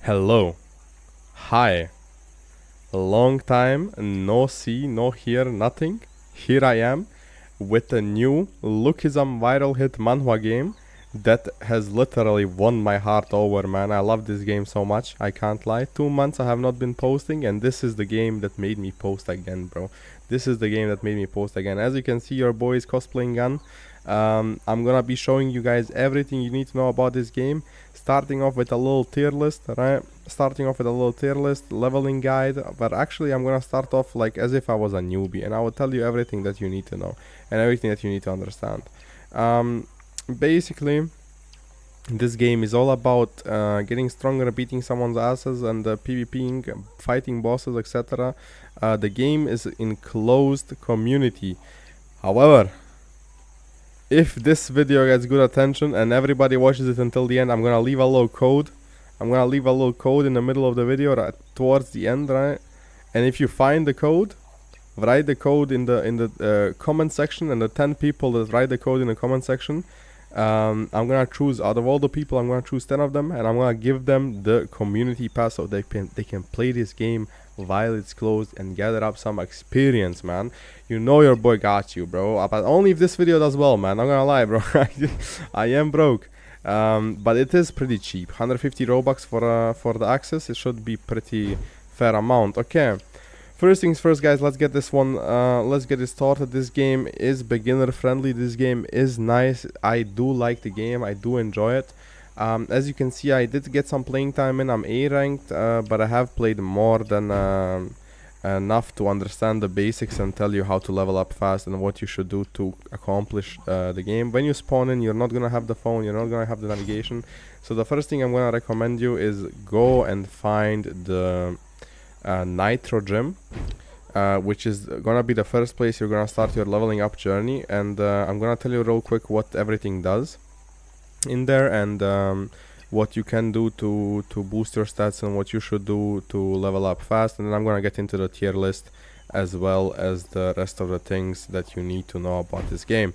Hello. Hi. Long time, no see, no hear, nothing. Here I am with a new Lookism viral hit manhwa game that has literally won my heart over, man. I love this game so much, I can't lie. 2 months I have not been posting, and this is the game that made me post again, bro. This is the game that made me post again. As you can see, your boy is cosplaying Gun. I'm gonna be showing you guys everything you need to know about this game, starting off with a little tier list, right? Leveling guide, but actually I'm gonna start off like as if I was a newbie, and I will tell you everything that you need to know and everything that you need to understand. Basically, this game is all about getting stronger, beating someone's asses, and PvPing, fighting bosses, etc. The game is in closed community. However, if this video gets good attention and everybody watches it until the end, I'm gonna leave a little code. I'm gonna leave a little code in the middle of the video, right towards the end, right? And if you find the code, write the code in the comment section, and the 10 people that write the code in the comment section, I'm gonna choose out of all the people. I'm gonna choose 10 of them, and I'm gonna give them the community pass so they can play this game while it's closed and gather up some experience, man. You know your boy got you, bro. But only if this video does well, man. I'm gonna lie, bro. I am broke, but it is pretty cheap. 150 Robux for the access. It should be pretty fair amount. Okay. First things first, guys, let's get this one, let's get it started. This game is beginner friendly. This game is nice. I do like the game. I do enjoy it. As you can see, I did get some playing time in. I'm A ranked, but I have played more than enough to understand the basics and tell you how to level up fast and what you should do to accomplish the game. When you spawn in, you're not gonna have the phone, you're not gonna have the navigation. So the first thing I'm gonna recommend you is go and find the Nitro Gym, which is gonna be the first place you're gonna start your leveling up journey. And I'm gonna tell you real quick what everything does in there, and what you can do to boost your stats and what you should do to level up fast. And then I'm gonna get into the tier list as well as the rest of the things that you need to know about this game.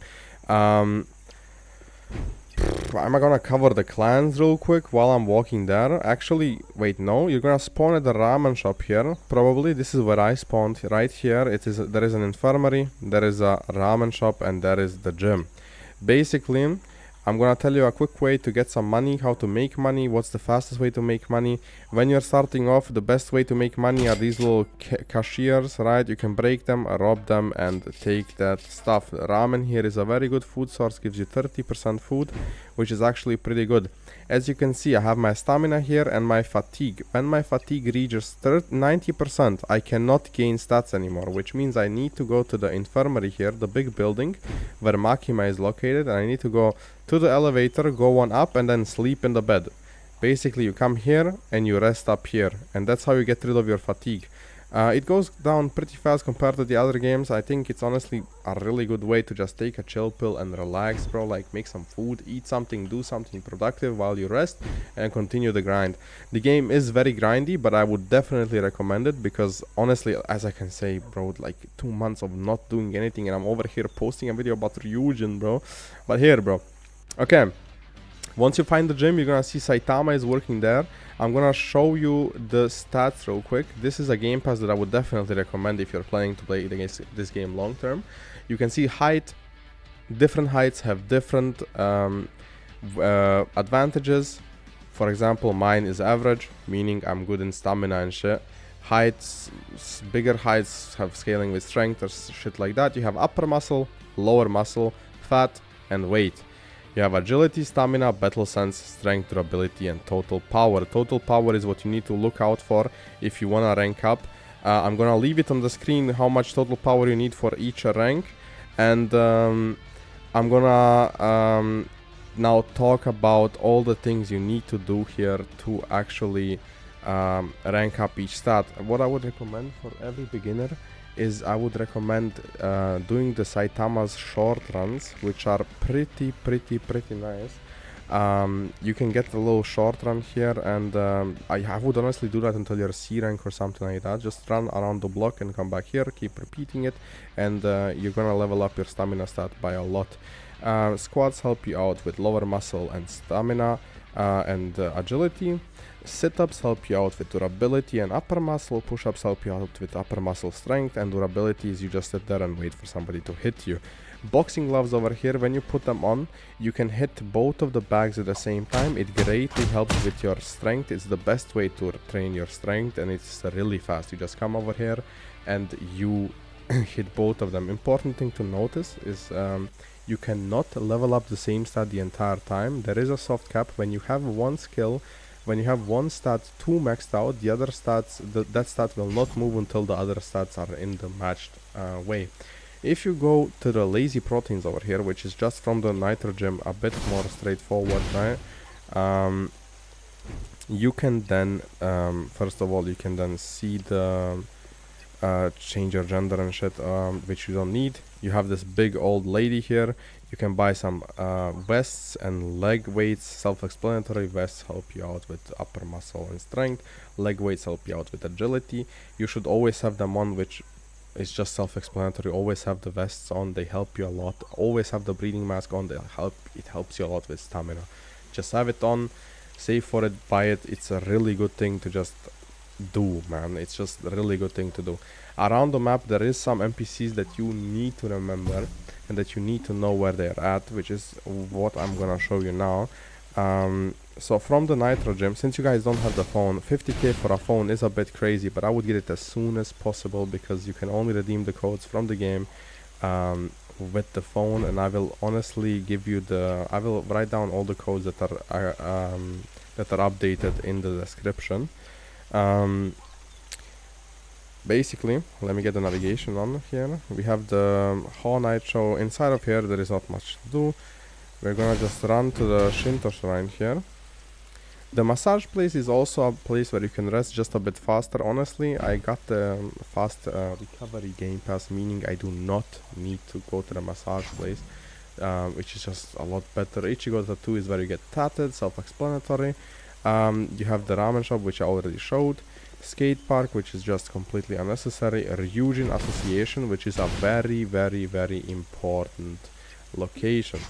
I'm gonna cover the clans real quick while I'm walking there. Actually, wait, no, you're gonna spawn at the ramen shop here. Probably this is where I spawned, right here. There is an infirmary, there is a ramen shop, and there is the gym. Basically, I'm gonna tell you a quick way to get some money, how to make money, what's the fastest way to make money. When you're starting off, the best way to make money are these little cashiers, right? You can break them, rob them, and take that stuff. Ramen here is a very good food source, gives you 30% food, which is actually pretty good. As you can see, I have my stamina here and my fatigue. When my fatigue reaches 90%, I cannot gain stats anymore, which means I need to go to the infirmary here, the big building where Makima is located, and I need to go to the elevator, go one up, and then sleep in the bed. Basically, you come here and you rest up here, and that's how you get rid of your fatigue. It goes down pretty fast compared to the other games. I think it's honestly a really good way to just take a chill pill and relax, bro. Like, make some food, eat something, do something productive while you rest, and continue the grind. The game is very grindy, but I would definitely recommend it because honestly, as I can say, bro, like 2 months of not doing anything, and I'm over here posting a video about Ryujin, bro. But here, bro. Okay. Once you find the gym, you're gonna see Saitama is working there. I'm gonna show you the stats real quick. This is a game pass that I would definitely recommend if you're planning to play this game long term. You can see height. Different heights have different advantages. For example, mine is average, meaning I'm good in stamina and shit. Heights, bigger heights have scaling with strength or shit like that. You have upper muscle, lower muscle, fat, and weight. You have agility, stamina, battle sense, strength, durability, and total power. Total power is what you need to look out for if you want to rank up. I'm gonna leave it on the screen how much total power you need for each rank. And I'm gonna now talk about all the things you need to do here to actually rank up each stat. What I would recommend for every beginner is I would recommend doing the Saitama's short runs, which are pretty nice. You can get a little short run here, and I would honestly do that until you're C rank or something like that. Just run around the block and come back here, keep repeating it, and you're gonna level up your stamina stat by a lot. Squats help you out with lower muscle and stamina. and agility. Sit-ups help you out with durability and upper muscle. Push-ups help you out with upper muscle strength, and durability is you just sit there and wait for somebody to hit you. Boxing gloves over here, when you put them on, you can hit both of the bags at the same time. It greatly helps with your strength. It's the best way to train your strength, and it's really fast. You just come over here and you hit both of them. Important thing to notice is you cannot level up the same stat the entire time. There is a soft cap. When you have one skill, when you have one stat 2 maxed out, the other stats, that stat will not move until the other stats are in the matched way. If you go to the lazy proteins over here, which is just from the nitrogen, a bit more straightforward, right? You can then, first of all, you can then see the change your gender and shit, which you don't need. You have this big old lady here. You can buy some vests and leg weights. Self-explanatory. Vests help you out with upper muscle and strength. Leg weights help you out with agility. You should always have them on, which is just self-explanatory. Always have the vests on. They help you a lot. Always have the breathing mask on. It helps you a lot with stamina. Just have it on. Save for it. Buy it. It's a really good thing to just do, man. It's just a really good thing to do. Around the map there is some NPCs that you need to remember and that you need to know where they're at, which is what I'm gonna show you now. So from the nitro gym, since you guys don't have the phone, 50k for a phone is a bit crazy, but I would get it as soon as possible because you can only redeem the codes from the game with the phone, and I will honestly give you I will write down all the codes that are updated in the description. Basically, let me get the navigation on here. We have the Hall Nitro. Inside of here there is not much to do. We're gonna just run to the Shinto shrine here. The massage place is also a place where you can rest just a bit faster. Honestly, I got the fast recovery game pass, meaning I do not need to go to the massage place, which is just a lot better. Ichigo Tattoo is where you get tatted, self-explanatory. You have the ramen shop, which I already showed. Skate park, which is just completely unnecessary. Ryujin Association, which is a very, very, very important location.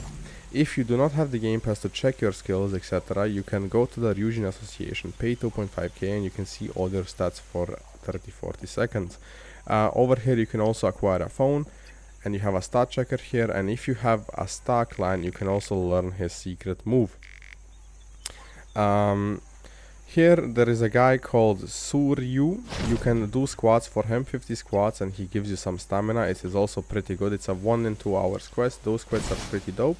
If you do not have the game pass to check your skills, etc., you can go to the Ryujin Association, pay 2.5k, and you can see all your stats for 30-40 seconds. Over here you can also acquire a phone, and you have a stat checker here, and if you have a star clan, you can also learn his secret move. Here there is a guy called Suryu. You can do squats for him, 50 squats, and he gives you some stamina. It is also pretty good. It's a 1 and 2 hours quest. Those quests are pretty dope.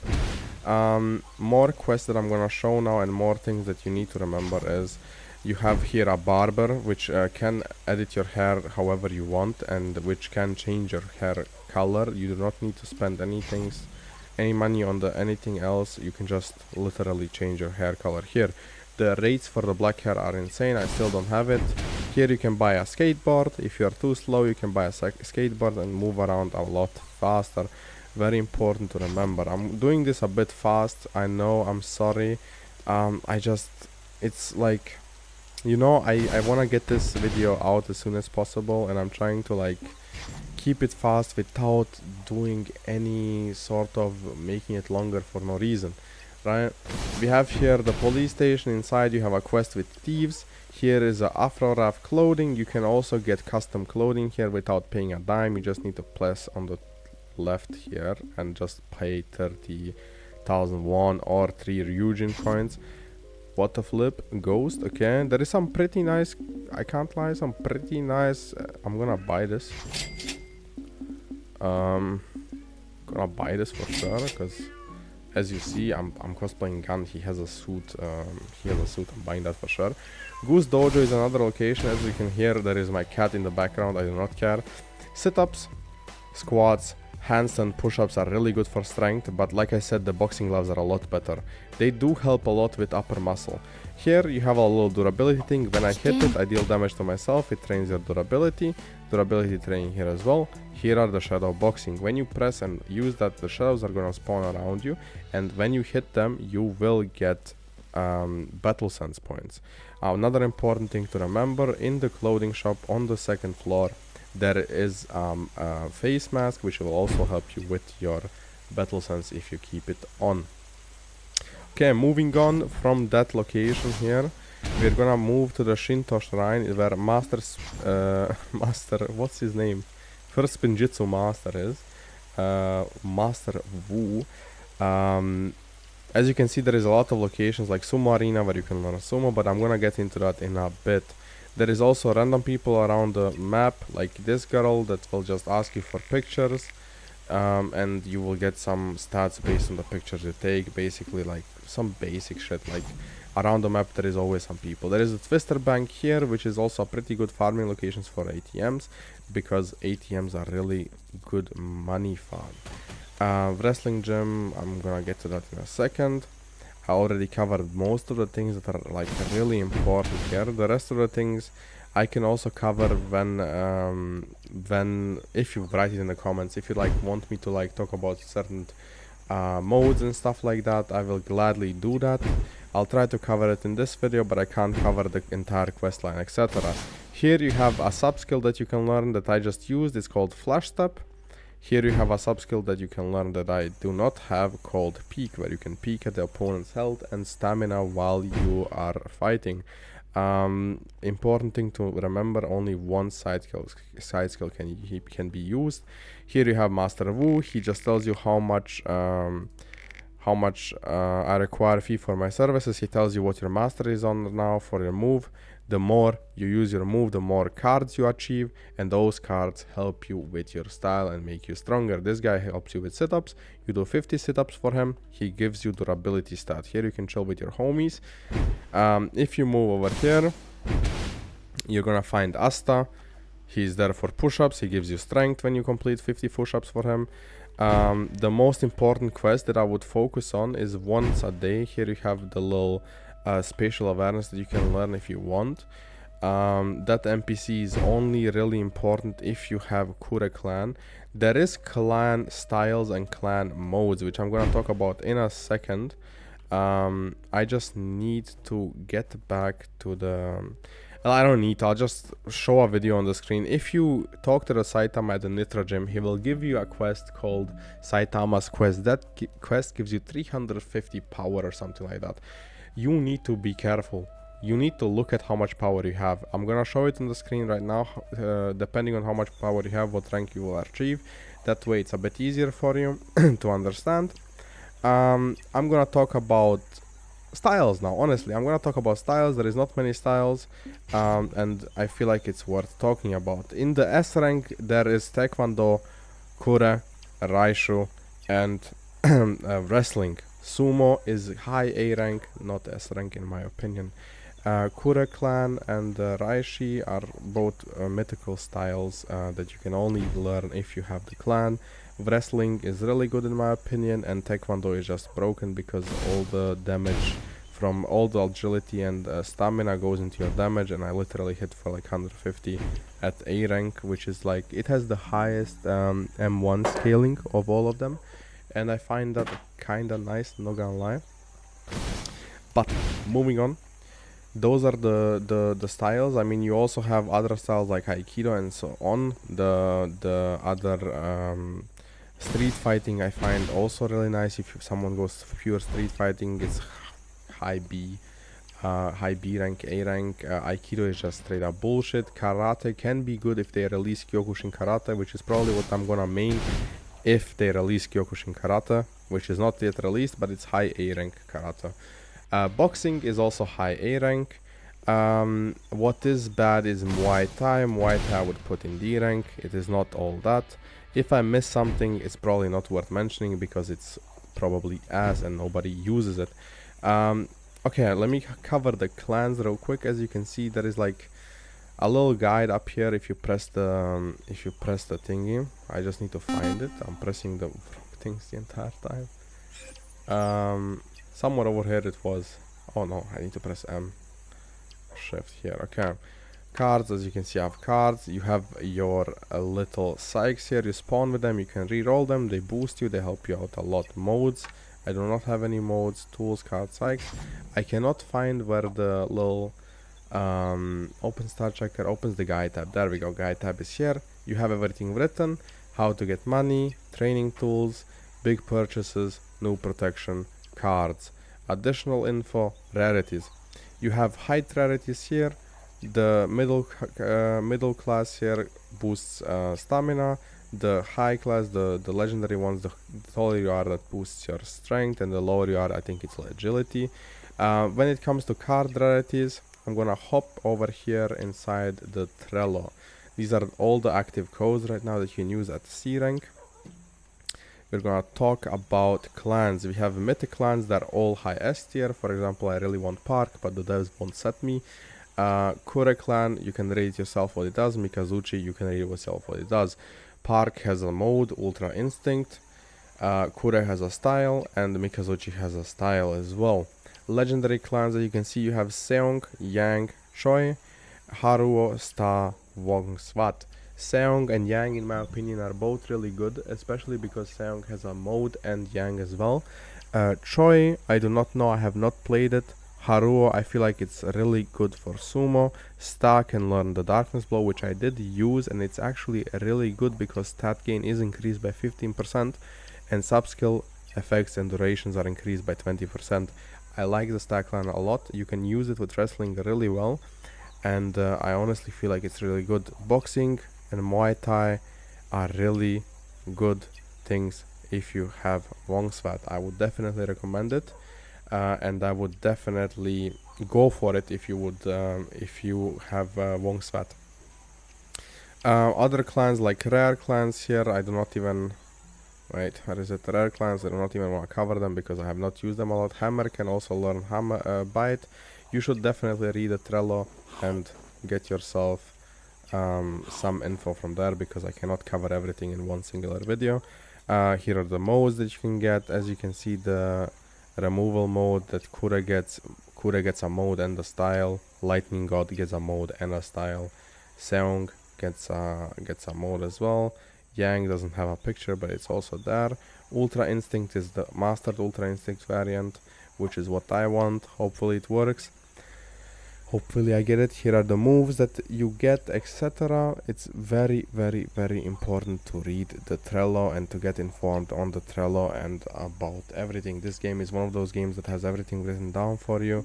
More quests that I'm gonna show now and more things that you need to remember is you have here a barber, which can edit your hair however you want and which can change your hair color. You do not need to spend any money on anything else. You can just literally change your hair color here. The rates for the black hair are insane. I still don't have it. Here you can buy a skateboard. If you are too slow, you can buy a skateboard and move around a lot faster. Very important to remember. I'm doing this a bit fast. I know, I'm sorry. It's like, you know, I want to get this video out as soon as possible, and I'm trying to like keep it fast without doing any sort of making it longer for no reason. Right, we have here the police station. Inside you have a quest with thieves. Here is a Afro Raf clothing. You can also get custom clothing here without paying a dime. You just need to press on the left here and just pay 30,000 won or 3 Ryujin coins. What a flip. Ghost. Okay, there is some pretty nice, I can't lie, some pretty nice, I'm gonna buy this. Gonna buy this for sure, because as you see, I'm cosplaying Gun. He has a suit. I'm buying that for sure. Goose Dojo is another location. As you can hear, there is my cat in the background. I do not care. Sit-ups, squats, handstand, push-ups are really good for strength, but like I said, the boxing gloves are a lot better. They do help a lot with upper muscle. Here you have a little durability thing. When I hit it, I deal damage to myself. It trains your durability. Durability training here as well. Here are the shadow boxing. When you press and use that, the shadows are gonna spawn around you, and when you hit them, you will get battle sense points. Another important thing to remember, in the clothing shop on the second floor, there is a face mask, which will also help you with your battle sense if you keep it on. Okay, moving on from that location here, we're gonna move to the Shinto shrine where master, what's his name? First Spinjitzu master is Master Wu. As you can see, there is a lot of locations like Sumo Arena where you can learn sumo, but I'm gonna get into that in a bit. There is also random people around the map, like this girl that will just ask you for pictures, and you will get some stats based on the pictures you take, basically like some basic shit. Like around the map there is always some people. There is a Twister Bank here, which is also a pretty good farming locations for ATMs, because ATMs are really good money farm. Wrestling gym, I'm gonna get to that in a second. I already covered most of the things that are like really important here. The rest of the things I can also cover when if you write it in the comments. If you like want me to like talk about certain modes and stuff like that, I will gladly do that. I'll try to cover it in this video, but I can't cover the entire quest line, etc. Here you have a sub skill that you can learn that I just used. It's called Flash Step. Here you have a sub skill that you can learn that I do not have, called Peek, where you can peek at the opponent's health and stamina while you are fighting. Important thing to remember, only one side skill can be used. Here you have Master Wu. He just tells you how much I require fee for my services. He tells you what your master is on now for your move. The more you use your move, the more cards you achieve, and those cards help you with your style and make you stronger. This guy helps you with sit-ups. You do 50 sit-ups for him. He gives you durability stat. Here you can chill with your homies. If you move over here, you're gonna find Asta. He's there for push-ups. He gives you strength when you complete 50 push-ups for him. The most important quest that I would focus on is once a day. Here you have the little spatial awareness that you can learn if you want. That NPC is only really important if you have Kure clan. There is clan styles and clan modes, which I'm gonna talk about in a second. I just need to get back to the I don't need to, I'll just show a video on the screen. If you talk to the Saitama at the Nitra gym, he will give you a quest called Saitama's Quest. That quest gives you 350 power or something like that. You need to be careful. You need to look at how much power you have. I'm gonna show it on the screen right now. Depending on how much power you have, what rank you will achieve. That way it's a bit easier for you to understand. I'm gonna talk about styles now. Honestly, I'm gonna talk about styles. There is not many styles, and I feel like it's worth talking about. In the S rank there is Taekwondo, Kure, Raishu, and wrestling. Sumo is high A rank, not S rank in my opinion. Kure clan and Raishi are both mythical styles that you can only learn if you have the clan. Wrestling is really good in my opinion, and Taekwondo is just broken because all the damage from all the agility and stamina goes into your damage, and I literally hit for like 150 at A rank, which is like, it has the highest M1 scaling of all of them, and I find that kinda nice, not gonna lie. But moving on, those are the styles. I mean, you also have other styles like Aikido and so on. The other street fighting I find also really nice. If someone goes pure street fighting, it's high B rank, A rank. Aikido is just straight up bullshit. Karate can be good if they release Kyokushin Karate, which is probably what I'm gonna main if they release Kyokushin Karate, which is not yet released, but it's high A rank karate. Boxing is also high A rank. What is bad is Muay Thai. Muay Thai I would put in D rank. It is not all that. If I miss something, it's probably not worth mentioning because it's probably ass and nobody uses it. Okay, let me cover the clans real quick. As you can see, there is like a little guide up here. If you press the thingy, I just need to find it. I'm pressing the wrong things the entire time. Somewhere over here it was. Oh no, I need to press M. Shift here. Okay. Cards, as you can see, I have cards. You have your little psychs here. You spawn with them. You can re-roll them. They boost you. They help you out a lot. Modes. I do not have any modes. Tools, card, psychs. I cannot find where the little open star checker opens the guide tab. There we go. Guide tab is here. You have everything written. How to get money, training tools, big purchases, new protection, cards. Additional info, rarities. You have height rarities here. The middle class here boosts stamina. The high class, the legendary ones, the taller you are, that boosts your strength, and the lower you are, I think it's agility. When it comes to card rarities, I'm gonna hop over here inside the Trello. These are all the active codes right now that you can use at C rank. We're gonna talk about clans. We have mythic clans that are all high S tier. For example, I really want Park, but the devs won't set me. Kure clan, you can rate yourself what it does. Mikazuchi, you can rate yourself what it does. Park has a mode, Ultra Instinct. Kure has a style, and Mikazuchi has a style as well. Legendary clans that you can see, you have Seong, Yang, Choi, Haruo, Sta, Wong, Swat. Seong and Yang, in my opinion, are both really good, especially because Seong has a mode and Yang as well. Choi, I do not know, I have not played it. Haruo, I feel like it's really good for sumo. Sta can learn the darkness blow, which I did use, and it's actually really good because stat gain is increased by 15%, and sub-skill effects and durations are increased by 20%. I like the Sta clan a lot. You can use it with wrestling really well, and I honestly feel like it's really good. Boxing and Muay Thai are really good things if you have Wong Svat. I would definitely recommend it, and I would definitely go for it if you have Wong Svat. Other clans like rare clans here, I do not even wait. Where is it? Rare clans. I do not even want to cover them because I have not used them a lot. Hammer can also learn hammer bite. You should definitely read the Trello and get yourself some info from there because I cannot cover everything in one singular video. Here are the modes that you can get. As you can see, the removal mode that Kure gets a mode and a style. Lightning God gets a mode and a style. Seong gets a mode as well. Yang doesn't have a picture, but it's also there. Ultra Instinct is the mastered Ultra Instinct variant, which is what I want. Hopefully it works. Hopefully I get it. Here are the moves that you get, etc. It's very, very, very important to read the Trello and to get informed on the Trello and about everything. This game is one of those games that has everything written down for you,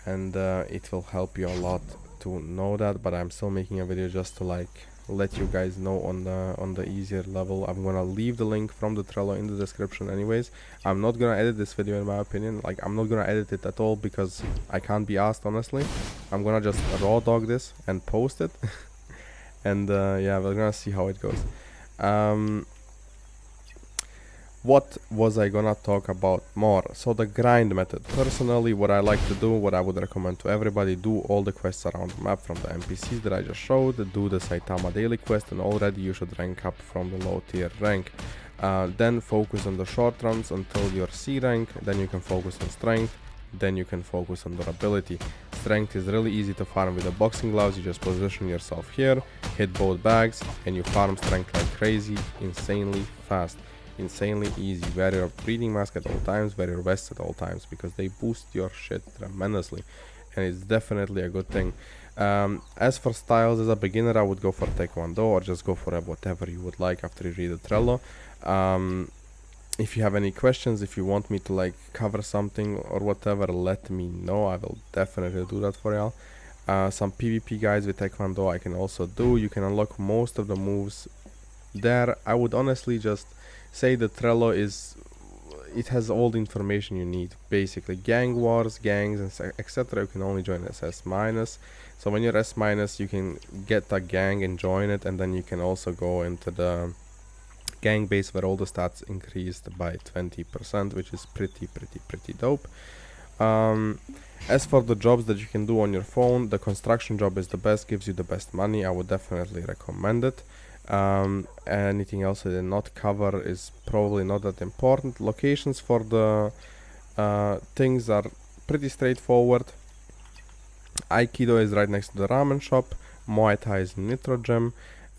and it will help you a lot to know that. But I'm still making a video just to let you guys know on the easier level. I'm gonna leave the link from the Trello in the description anyways. I'm not gonna edit this video, in my opinion. Like, I'm not gonna edit it at all because I can't be asked, honestly. I'm gonna just raw dog this and post it. And yeah, we're gonna see how it goes. What was I gonna talk about more? So the grind method. Personally, what I like to do, what I would recommend to everybody, do all the quests around the map from the NPCs that I just showed, do the Saitama daily quest, and already you should rank up from the low tier rank. Then focus on the short runs until you're C rank, then you can focus on strength, then you can focus on durability. Strength is really easy to farm with the boxing gloves. You just position yourself here, hit both bags, and you farm strength like crazy, insanely fast. Insanely easy. Wear your breathing mask at all times, wear your vest at all times, because they boost your shit tremendously, and it's definitely a good thing. As for styles, as a beginner, I would go for Taekwondo or just go for whatever you would like after you read the Trello. If you have any questions, if you want me to cover something or whatever, let me know. I will definitely do that for y'all. Some PvP guides with Taekwondo I can also do. You can unlock most of the moves there. I would honestly just say the Trello it has all the information you need. Basically, gang wars, gangs, and etc. You can only join as S-. So when you're S-, you can get a gang and join it, and then you can also go into the gang base where all the stats increased by 20%, which is pretty dope. As for the jobs that you can do on your phone, the construction job is the best, gives you the best money. I would definitely recommend it. Anything else I did not cover is probably not that important. Locations for the things are pretty straightforward. Aikido is right next to the ramen shop. Muay Thai is in Nitro Gym.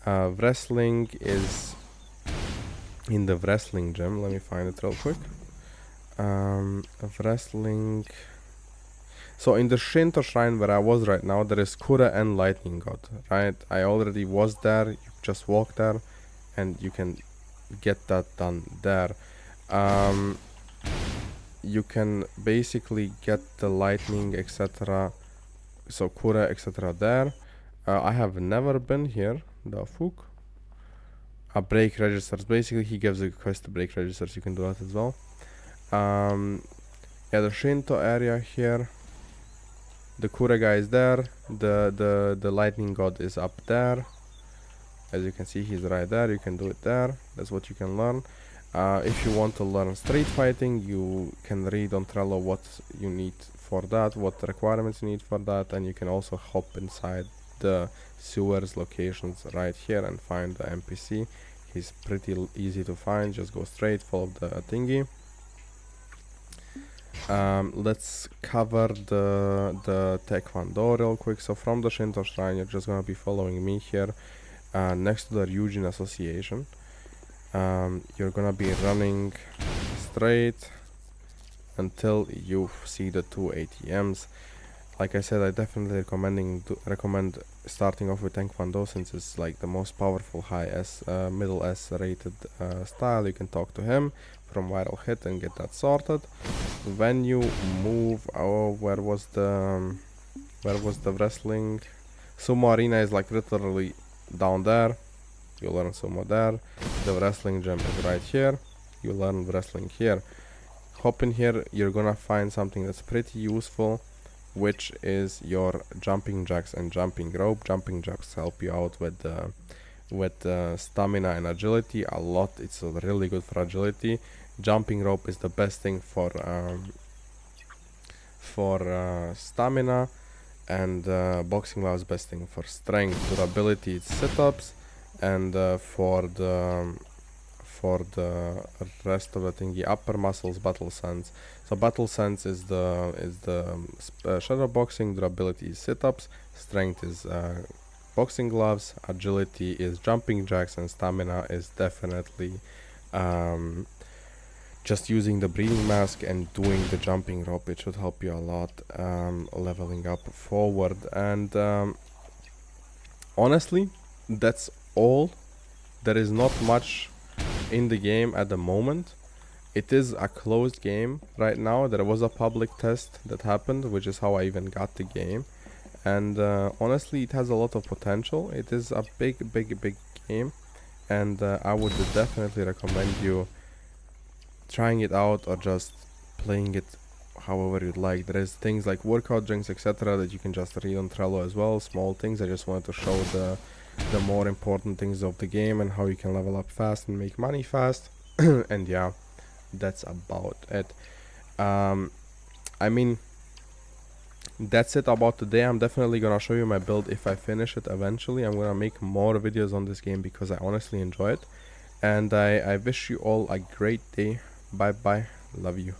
Wrestling is in the wrestling gym. Let me find it real quick. Wrestling. So in the Shinto shrine where I was right now, there is Kura and Lightning God, right? I already was there. You just walk there and you can get that done there. you can basically get the lightning, etc. So Kura, etc. there. I have never been here. The fuck? Break registers. Basically, he gives a quest to break registers. You can do that as well. Yeah, the Shinto area here. The Kura guy is there. The lightning god is up there. As you can see, he's right there. You can do it there. That's what you can learn. If you want to learn street fighting, you can read on Trello what you need for that, what requirements you need for that, and you can also hop inside the sewers locations right here and find the NPC. He's pretty easy to find. Just go straight, follow the thingy. Let's cover the Taekwondo real quick. So from the Shinto Shrine, you're just gonna be following me here. Next to the Ryujin Association. You're gonna be running straight until you see the 2 ATMs. Like I said, I definitely recommend starting off with Taekwondo, since it's like the most powerful high S, middle S rated style. You can talk to him from viral hit and get that sorted. When you move, where was the wrestling? Sumo arena is like literally down there. You learn sumo there. The wrestling gym is right here. You learn wrestling here. Hop in here, you're gonna find something that's pretty useful, which is your jumping jacks and jumping rope. Jumping jacks help you out with stamina and agility a lot. It's really good for agility. Jumping rope is the best thing for stamina, and boxing gloves best thing for strength. Durability is sit-ups, and for the rest of the thingy, upper muscles, battle sense. So battle sense is the shadow boxing. Durability is sit-ups. Strength is boxing gloves. Agility is jumping jacks, and stamina is definitely just using the breathing mask and doing the jumping rope. It should help you a lot leveling up forward. And honestly, that's all. There is not much in the game at the moment. It is a closed game right now. There was a public test that happened, which is how I even got the game. And honestly, it has a lot of potential. It is a big game, and I would definitely recommend you trying it out or just playing it however you'd like. There is things like workout drinks, etc. that you can just read on Trello as well. Small things. I just wanted to show the more important things of the game and how you can level up fast and make money fast. And yeah, that's about it. I mean, that's it about today. I'm definitely gonna show you my build if I finish it eventually. I'm gonna make more videos on this game because I honestly enjoy it. And I wish you all a great day. Bye bye. Love you.